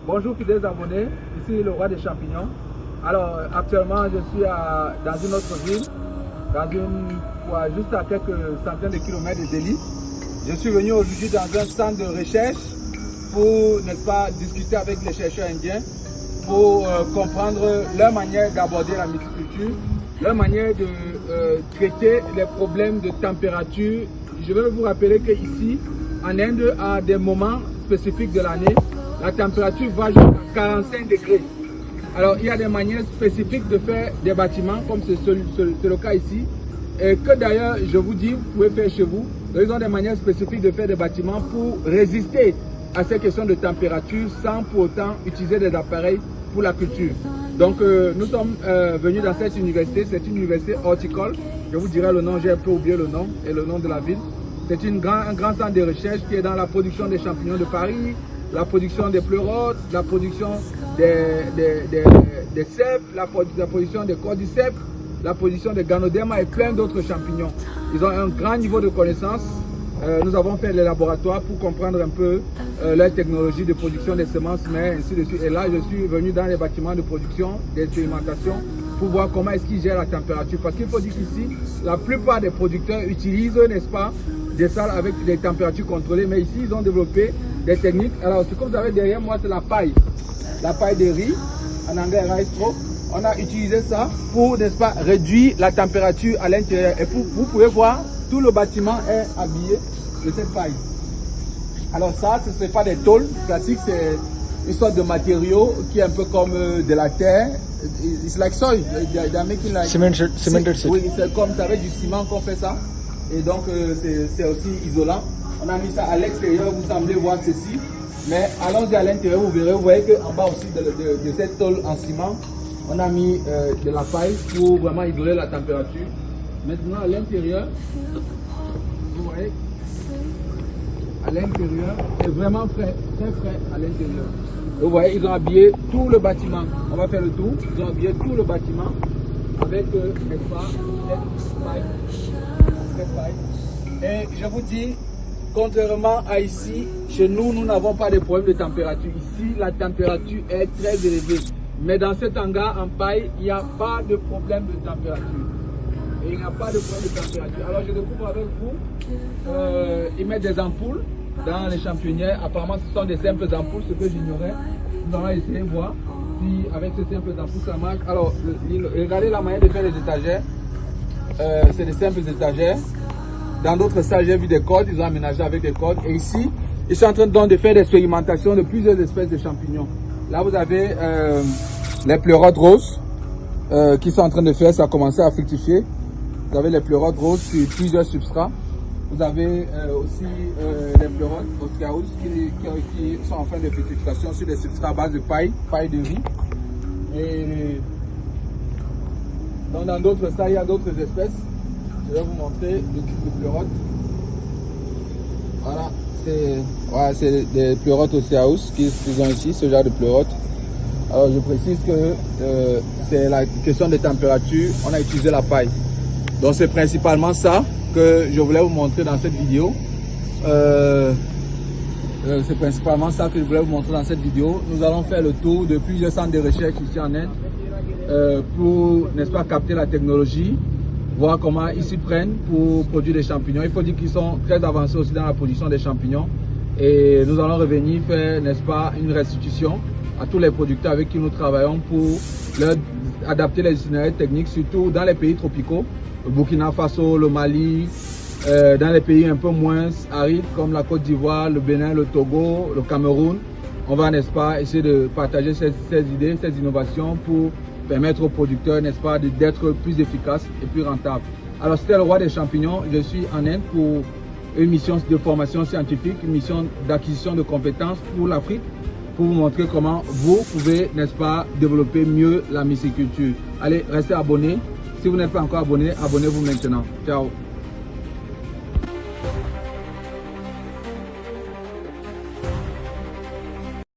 Bonjour fidèles abonnés, ici le roi des champignons. Alors actuellement je suis dans une autre ville, juste à quelques centaines de kilomètres de Delhi. Je suis venu aujourd'hui dans un centre de recherche pour, n'est-ce pas, discuter avec les chercheurs indiens pour comprendre leur manière d'aborder la mythiculture, leur manière de traiter les problèmes de température. Je vais vous rappeler qu'ici, en Inde, à des moments spécifiques de l'année, la température va jusqu'à 45 degrés. Alors, il y a des manières spécifiques de faire des bâtiments, comme c'est le cas ici, et que d'ailleurs, je vous dis, vous pouvez faire chez vous. Ils ont des manières spécifiques de faire des bâtiments pour résister à ces questions de température sans pour autant utiliser des appareils pour la culture. Donc, nous sommes venus dans cette université, c'est une université horticole. Je vous dirai le nom, j'ai un peu oublié le nom et le nom de la ville. C'est un grand centre de recherche qui est dans la production des champignons de Paris, la production des pleurotes, la production des cèpes, la production des cordyceps, la production des ganoderma et plein d'autres champignons. Ils ont un grand niveau de connaissance. Nous avons fait les laboratoires pour comprendre un peu leur technologie de production des semences, mais ainsi de suite. Et là, je suis venu dans les bâtiments de production, d'expérimentation, pour voir comment est-ce qu'ils gèrent la température. Parce qu'il faut dire qu'ici, la plupart des producteurs utilisent, n'est-ce pas, des salles avec des températures contrôlées, mais ici, ils ont développé des techniques. Alors, ce que vous avez derrière moi, c'est la paille de riz, en anglais rice straw. On a utilisé ça pour, n'est-ce pas, réduire la température à l'intérieur. Et vous pouvez voir, tout le bâtiment est habillé de cette paille. Alors ça, ce n'est pas des tôles classiques, c'est une sorte de matériau qui est un peu comme de la terre. It's like soil. They're making like cemented. Oui, c'est comme ça, avec du ciment qu'on fait ça. Et donc, c'est aussi isolant. On a mis ça à l'extérieur, vous semblez voir ceci. Mais allons-y à l'intérieur, vous verrez, vous voyez qu'en bas aussi de cette tôle en ciment, on a mis de la paille pour vraiment isoler la température. Maintenant, à l'intérieur, vous voyez, à l'intérieur, c'est vraiment frais, très frais à l'intérieur. Vous voyez, ils ont habillé tout le bâtiment. On va faire le tour. Ils ont habillé tout le bâtiment avec, n'est-ce pas, cette paille. Et je vous dis, contrairement à ici, chez nous, nous n'avons pas de problème de température. Ici, la température est très élevée. Mais dans cet hangar en paille, il n'y a pas de problème de température. Et il n'y a pas de problème de température. Alors, je découvre avec vous, ils mettent des ampoules dans les championnières. Apparemment, ce sont des simples ampoules, ce que j'ignorais. Nous allons essayer de voir si avec ces simples ampoules, ça marche. Alors, regardez la manière de faire les étagères. C'est des simples étagères. Dans d'autres salles, j'ai vu des cordes, ils ont aménagé avec des cordes. Et ici, ils sont en train de faire des expérimentations de plusieurs espèces de champignons. Là, vous avez les pleurotes roses qui sont en train de faire, ça a commencé à fructifier. Vous avez les pleurotes roses sur plusieurs substrats. Vous avez aussi les pleurotes Oscarus qui sont en fin de fructification sur des substrats à base de paille de riz. Et donc, dans d'autres salles, il y a d'autres espèces. Je vais vous montrer le type de pleurote. Voilà, c'est des pleurotes Oscarus qu'ils ont ici, ce genre de pleurote. Alors je précise que c'est la question de température, on a utilisé la paille. Donc c'est principalement ça que je voulais vous montrer dans cette vidéo. C'est principalement ça que je voulais vous montrer dans cette vidéo. Nous allons faire le tour de plusieurs centres de recherche ici en Inde pour, n'est-ce pas, capter la technologie, voir comment ils s'y prennent pour produire des champignons. Il faut dire qu'ils sont très avancés aussi dans la production des champignons. Et nous allons revenir faire, n'est-ce pas, une restitution à tous les producteurs avec qui nous travaillons pour leur adapter les itinéraires techniques, surtout dans les pays tropicaux, le Burkina Faso, le Mali, dans les pays un peu moins arides comme la Côte d'Ivoire, le Bénin, le Togo, le Cameroun. On va, n'est-ce pas, essayer de partager ces idées, ces innovations pour permettre aux producteurs, n'est-ce pas, d'être plus efficaces et plus rentables. Alors, c'était le roi des champignons. Je suis en Inde pour une mission de formation scientifique, une mission d'acquisition de compétences pour l'Afrique, pour vous montrer comment vous pouvez, n'est-ce pas, développer mieux la myciculture. Allez, restez abonnés. Si vous n'êtes pas encore abonné, abonnez-vous maintenant. Ciao.